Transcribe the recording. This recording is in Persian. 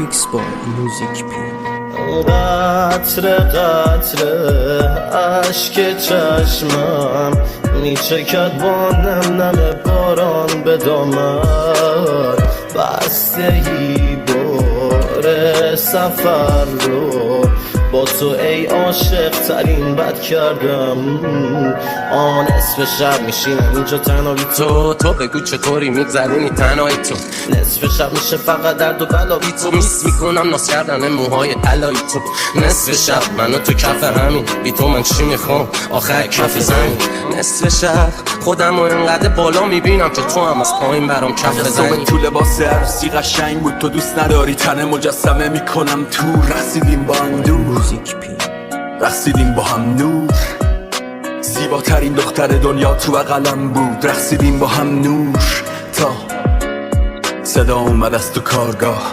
میکس با موزیک پی. قطره قطره عشق چشمم میچکد با نم نم باران به دامن، بستگی باره سفر رو با تو ای عاشق ترین بد کردم. نصف شب میشینم اینجا تنها بی تو بگو چطوری میگذرونی تنهایی تو. نصف شب میشه فقط درد و بلا بی تو، میس میکنم ناز کردن موهای طلایی تو. نصف شب من و تو کف همین، بی تو من چی میخوام آخر کف زمین. نصف شب خودم و اینقدر بالا میبینم که تو هم از پایین برام کف زمین. تو لباس عروسی قشنگ بود، تو دوست نداری تنه مجسمه میکنم تو. رسیدیم با هم دور، موزیک پی. رقصیدیم با هم نور، زیباترین دختر دنیا تو بغلم بود. رقصیدیم با هم نور تا صدا اومد از تو کارگاه.